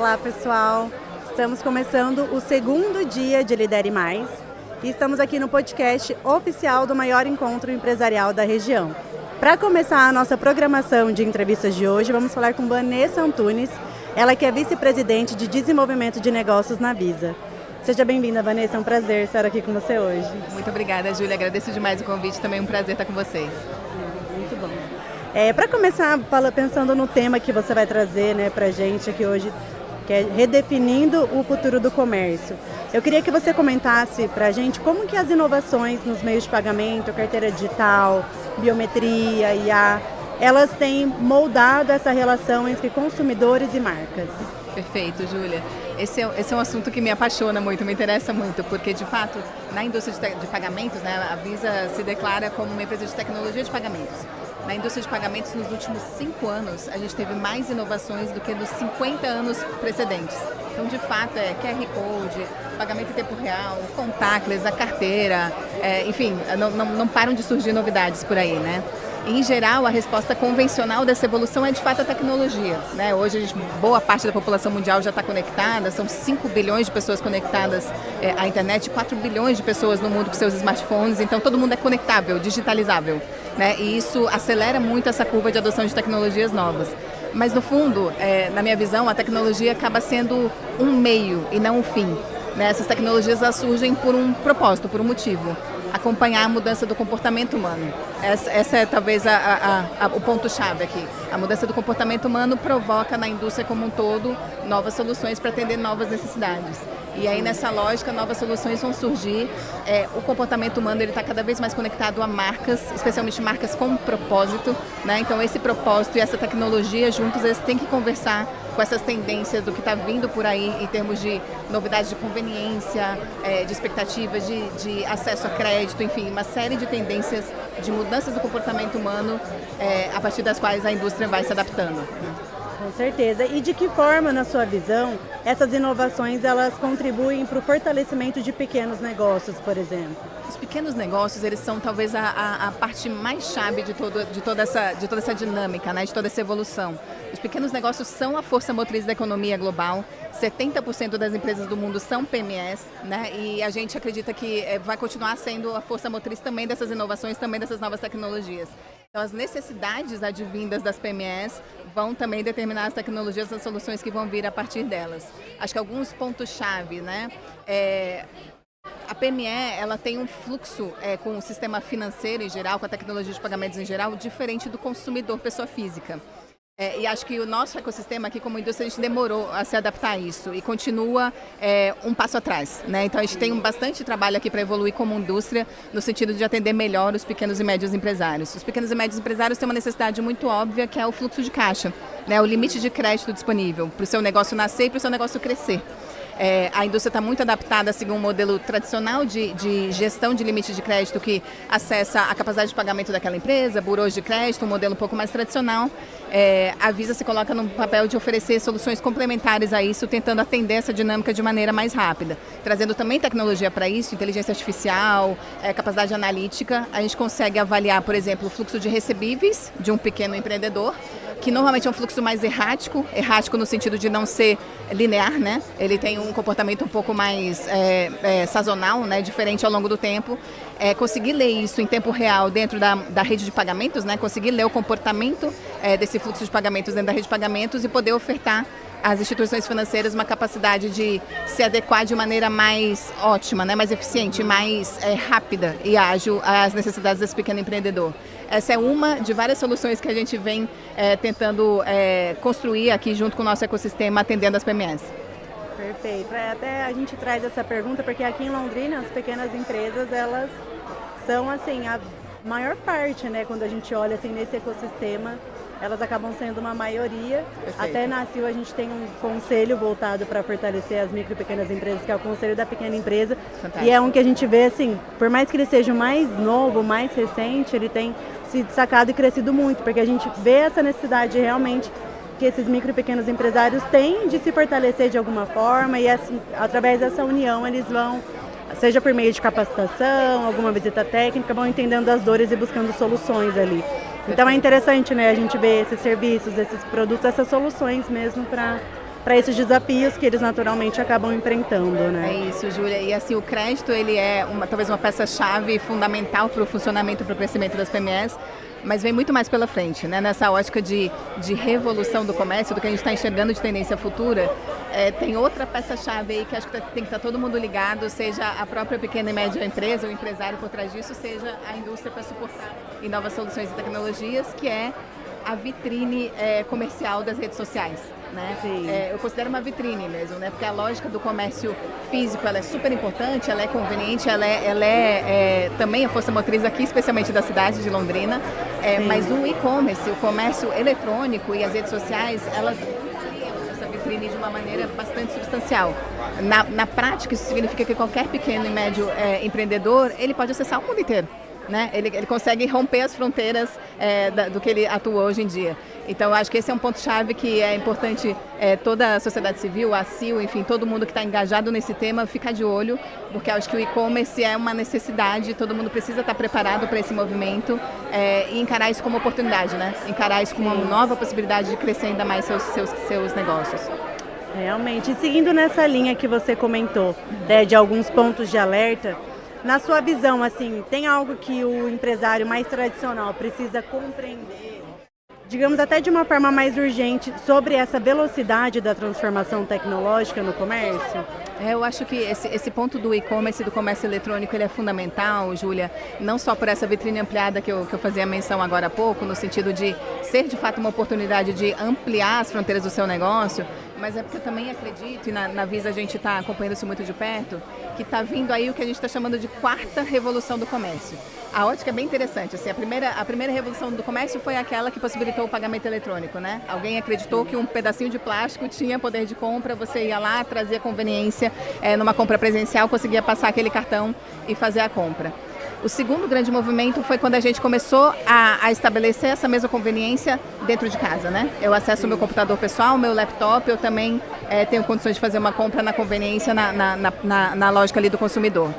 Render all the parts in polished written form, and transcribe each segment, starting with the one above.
Olá, pessoal. Estamos começando o segundo dia de Lidere Mais e estamos aqui no podcast oficial do maior encontro empresarial da região. Para começar a nossa programação de entrevistas de hoje, vamos falar com Vanessa Antunes, ela que é vice-presidente de desenvolvimento de negócios na Visa. Seja bem-vinda, Vanessa, é um prazer estar aqui com você hoje. Muito obrigada, Júlia, agradeço demais o convite, também é um prazer estar com vocês. Muito bom. Para começar, pensando no tema que você vai trazer, né, para a gente aqui hoje, que é redefinindo o futuro do comércio. Eu queria que você comentasse para a gente como que as inovações nos meios de pagamento, carteira digital, biometria, IA, elas têm moldado essa relação entre consumidores e marcas. Perfeito, Júlia. Esse é um assunto que me apaixona muito, me interessa muito, porque, de fato, na indústria de pagamentos, né, a Visa se declara como uma empresa de tecnologia de pagamentos. Na indústria de pagamentos, nos últimos 5 anos, a gente teve mais inovações do que nos 50 anos precedentes. Então, de fato, é QR Code, pagamento em tempo real, contactless, a carteira, enfim, não param de surgir novidades por aí, né? Em geral, a resposta convencional dessa evolução é, de fato, a tecnologia, né? Hoje, boa parte da população mundial já está conectada, são 5 bilhões de pessoas conectadas à internet, 4 bilhões de pessoas no mundo com seus smartphones, então todo mundo é conectável, digitalizável, né? E isso acelera muito essa curva de adoção de tecnologias novas. Mas, no fundo, na minha visão, a tecnologia acaba sendo um meio e não um fim, né? Essas tecnologias elas surgem por um propósito, por um motivo. Acompanhar a mudança do comportamento humano. Essa é talvez o ponto-chave aqui. A mudança do comportamento humano provoca na indústria como um todo novas soluções para atender novas necessidades. E aí nessa lógica novas soluções vão surgir. O comportamento humano está cada vez mais conectado a marcas, especialmente marcas com propósito, né? Então esse propósito e essa tecnologia juntos eles têm que conversar com essas tendências do que está vindo por aí em termos de novidades de conveniência, de expectativas de acesso a crédito, enfim, uma série de tendências de mudanças do comportamento humano a partir das quais a indústria vai se adaptando. Com certeza. E de que forma, na sua visão, essas inovações elas contribuem para o fortalecimento de pequenos negócios, por exemplo? Os pequenos negócios, eles são talvez a parte mais chave de toda essa dinâmica, né, de toda essa evolução. Os pequenos negócios são a força motriz da economia global, 70% das empresas do mundo são PMEs, né, e a gente acredita que vai continuar sendo a força motriz também dessas inovações, também dessas novas tecnologias. Então, as necessidades advindas das PMEs vão também determinar as tecnologias e as soluções que vão vir a partir delas. Acho que alguns pontos-chave, né? A PME ela tem um fluxo com o sistema financeiro em geral, com a tecnologia de pagamentos em geral, diferente do consumidor pessoa física. E acho que o nosso ecossistema aqui como indústria, a gente demorou a se adaptar a isso e continua um passo atrás, né? Então a gente tem bastante trabalho aqui para evoluir como indústria no sentido de atender melhor os pequenos e médios empresários. Os pequenos e médios empresários têm uma necessidade muito óbvia que é o fluxo de caixa, né? O limite de crédito disponível para o seu negócio nascer e para o seu negócio crescer. A indústria está muito adaptada a seguir um modelo tradicional de gestão de limite de crédito que acessa a capacidade de pagamento daquela empresa, burôs de crédito, um modelo um pouco mais tradicional. A Visa se coloca no papel de oferecer soluções complementares a isso, tentando atender essa dinâmica de maneira mais rápida. Trazendo também tecnologia para isso, inteligência artificial, capacidade analítica. A gente consegue avaliar, por exemplo, o fluxo de recebíveis de um pequeno empreendedor, que normalmente é um fluxo mais errático no sentido de não ser linear, né? Ele tem um comportamento um pouco mais sazonal, né? Diferente ao longo do tempo. Conseguir ler isso em tempo real dentro da rede de pagamentos, né? Conseguir ler o comportamento desse fluxo de pagamentos dentro da rede de pagamentos e poder ofertar às instituições financeiras uma capacidade de se adequar de maneira mais ótima, né? Mais eficiente, mais rápida e ágil às necessidades desse pequeno empreendedor. Essa é uma de várias soluções que a gente vem tentando construir aqui junto com o nosso ecossistema, atendendo as PMEs. Perfeito. Até a gente traz essa pergunta porque aqui em Londrina as pequenas empresas elas são assim a maior parte, né? Quando a gente olha assim nesse ecossistema, elas acabam sendo uma maioria. Perfeito. Até na CIL a gente tem um conselho voltado para fortalecer as micro e pequenas empresas, que é o Conselho da Pequena Empresa. Fantástico. E é um que a gente vê assim, por mais que ele seja o mais novo, mais recente, ele tem se destacado e crescido muito, porque a gente vê essa necessidade realmente que esses micro e pequenos empresários têm de se fortalecer de alguma forma e assim, através dessa união eles vão, seja por meio de capacitação, alguma visita técnica, vão entendendo as dores e buscando soluções ali. Então é interessante, né, a gente ver esses serviços, esses produtos, essas soluções mesmo para para esses desafios que eles naturalmente acabam enfrentando, né? É isso, Júlia. E assim, o crédito ele é talvez uma peça-chave fundamental para o funcionamento, para o crescimento das PMEs, mas vem muito mais pela frente, né? Nessa ótica de revolução do comércio, do que a gente está enxergando de tendência futura, tem outra peça-chave aí que acho que tem que estar todo mundo ligado, seja a própria pequena e média empresa, o empresário por trás disso, seja a indústria para suportar em novas soluções e tecnologias, que é a vitrine comercial das redes sociais. Né? Eu considero uma vitrine mesmo, né? Porque a lógica do comércio físico ela é super importante, ela é conveniente, ela é também a força motriz aqui, especialmente da cidade de Londrina, mas o e-commerce, o comércio eletrônico e as redes sociais, elas ampliam essa vitrine de uma maneira bastante substancial. Na prática, isso significa que qualquer pequeno e médio empreendedor, ele pode acessar o mundo inteiro. Né? Ele consegue romper as fronteiras do que ele atua hoje em dia. Então, acho que esse é um ponto-chave que é importante toda a sociedade civil, a CIO, enfim, todo mundo que está engajado nesse tema, ficar de olho, porque acho que o e-commerce é uma necessidade, todo mundo precisa estar preparado para esse movimento e encarar isso como oportunidade, né? Encarar isso como uma nova possibilidade de crescer ainda mais seus negócios. Realmente. E seguindo nessa linha que você comentou, de alguns pontos de alerta, na sua visão, assim, tem algo que o empresário mais tradicional precisa compreender, digamos até de uma forma mais urgente, sobre essa velocidade da transformação tecnológica no comércio? Eu acho que esse ponto do e-commerce e do comércio eletrônico ele é fundamental, Júlia, não só por essa vitrine ampliada que eu fazia menção agora há pouco, no sentido de ser de fato uma oportunidade de ampliar as fronteiras do seu negócio, mas é porque eu também acredito, e na Visa a gente está acompanhando isso muito de perto, que está vindo aí o que a gente está chamando de quarta revolução do comércio. A ótica é bem interessante, assim, a primeira revolução do comércio foi aquela que possibilitou o pagamento eletrônico, né? Alguém acreditou que um pedacinho de plástico tinha poder de compra, você ia lá, trazia conveniência, numa compra presencial, conseguia passar aquele cartão e fazer a compra. O segundo grande movimento foi quando a gente começou a estabelecer essa mesma conveniência dentro de casa, né? Eu acesso o meu computador pessoal, o meu laptop, eu também tenho condições de fazer uma compra na conveniência na lógica ali do consumidor.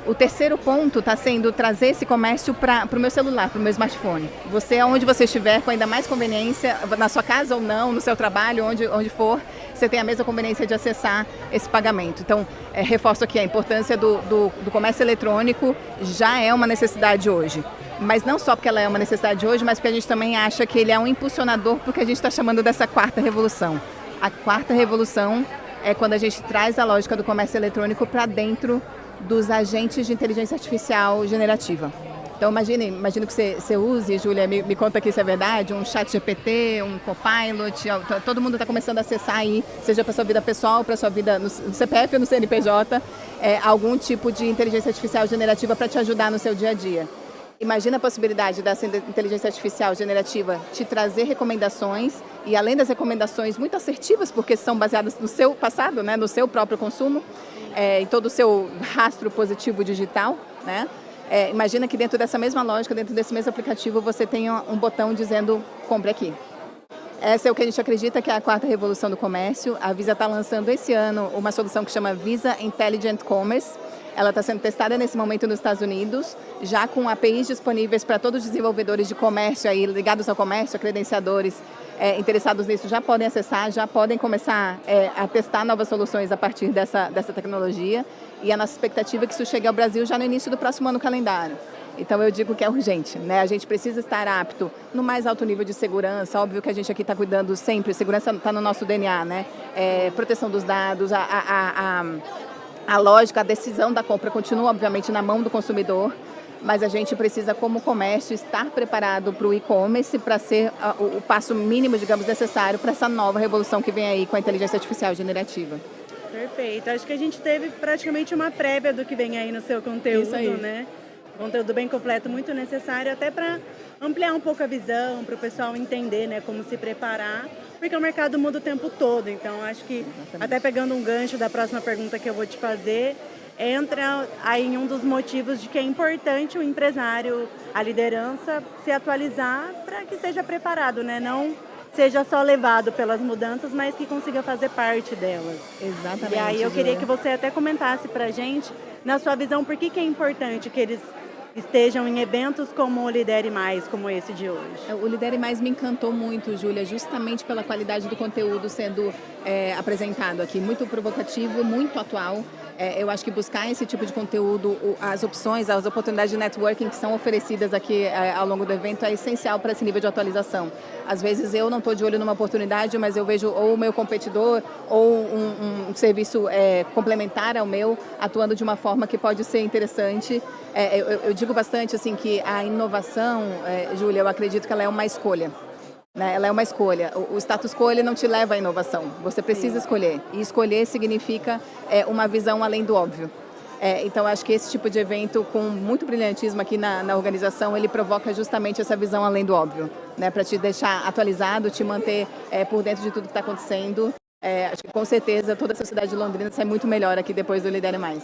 O terceiro ponto está sendo trazer esse comércio para o meu celular, para o meu smartphone. Você, onde você estiver, com ainda mais conveniência, na sua casa ou não, no seu trabalho, onde for, você tem a mesma conveniência de acessar esse pagamento. Então, reforço aqui a importância do comércio eletrônico, já é uma necessidade hoje. Mas não só porque ela é uma necessidade hoje, mas porque a gente também acha que ele é um impulsionador porque a gente está chamando dessa quarta revolução. A quarta revolução é quando a gente traz a lógica do comércio eletrônico para dentro dos agentes de inteligência artificial generativa. Então imagino que você use, Júlia, me conta aqui se é verdade, um chat GPT, um Copilot, todo mundo está começando a acessar aí, seja para sua vida pessoal, para sua vida no CPF ou no CNPJ, algum tipo de inteligência artificial generativa para te ajudar no seu dia a dia. Imagina a possibilidade dessa inteligência artificial generativa te trazer recomendações e além das recomendações muito assertivas, porque são baseadas no seu passado, né, no seu próprio consumo, em todo o seu rastro positivo digital, né? Imagina que dentro dessa mesma lógica, dentro desse mesmo aplicativo, você tenha um botão dizendo compre aqui. Essa é o que a gente acredita que é a quarta revolução do comércio. A Visa está lançando esse ano uma solução que chama Visa Intelligent Commerce. Ela está sendo testada nesse momento nos Estados Unidos, já com APIs disponíveis para todos os desenvolvedores de comércio aí, ligados ao comércio, credenciadores interessados nisso já podem acessar, já podem começar a testar novas soluções a partir dessa tecnologia. E a nossa expectativa é que isso chegue ao Brasil já no início do próximo ano calendário. Então eu digo que é urgente, né? A gente precisa estar apto no mais alto nível de segurança. Óbvio que a gente aqui está cuidando sempre, segurança está no nosso DNA, né? Proteção dos dados, a lógica, a decisão da compra continua, obviamente, na mão do consumidor, mas a gente precisa, como comércio, estar preparado para o e-commerce, para ser o passo mínimo, digamos, necessário para essa nova revolução que vem aí com a inteligência artificial generativa. Perfeito. Acho que a gente teve praticamente uma prévia do que vem aí no seu conteúdo, né? Conteúdo bem completo, muito necessário, até para ampliar um pouco a visão, para o pessoal entender, né, como se preparar, porque o mercado muda o tempo todo. Então, acho que, até pegando um gancho da próxima pergunta que eu vou te fazer, entra aí em um dos motivos de que é importante o empresário, a liderança, se atualizar para que seja preparado, né? Não seja só levado pelas mudanças, mas que consiga fazer parte delas. Exatamente. E aí eu queria que você até comentasse para a gente, na sua visão, por que é importante que eles estejam em eventos como o Lidere Mais, como esse de hoje? O Lidere Mais me encantou muito, Júlia, justamente pela qualidade do conteúdo sendo apresentado aqui. Muito provocativo, muito atual. Eu acho que buscar esse tipo de conteúdo, as opções, as oportunidades de networking que são oferecidas aqui ao longo do evento é essencial para esse nível de atualização. Às vezes eu não estou de olho numa oportunidade, mas eu vejo ou o meu competidor ou um serviço complementar ao meu, atuando de uma forma que pode ser interessante. Eu digo bastante assim que a inovação, Júlia, eu acredito que ela é uma escolha. Né? Ela é uma escolha. O status quo ele não te leva à inovação. Você precisa escolher. E escolher significa uma visão além do óbvio. Então, acho que esse tipo de evento, com muito brilhantismo aqui na organização, ele provoca justamente essa visão além do óbvio. Né? Para te deixar atualizado, te manter por dentro de tudo que está acontecendo. Acho que com certeza toda a sociedade de Londrina sai muito melhor aqui depois do Lidere Mais.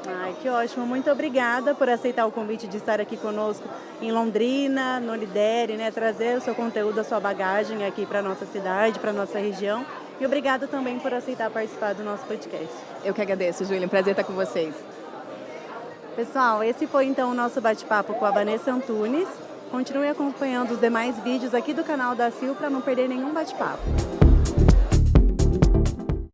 Ai, que ótimo. Muito obrigada por aceitar o convite de estar aqui conosco em Londrina, no Lidere, né? Trazer o seu conteúdo, a sua bagagem aqui para a nossa cidade, para a nossa região. E obrigada também por aceitar participar do nosso podcast. Eu que agradeço, Júlia. Um prazer estar com vocês. Pessoal, esse foi então o nosso bate-papo com a Vanessa Antunes. Continue acompanhando os demais vídeos aqui do canal da Sil para não perder nenhum bate-papo.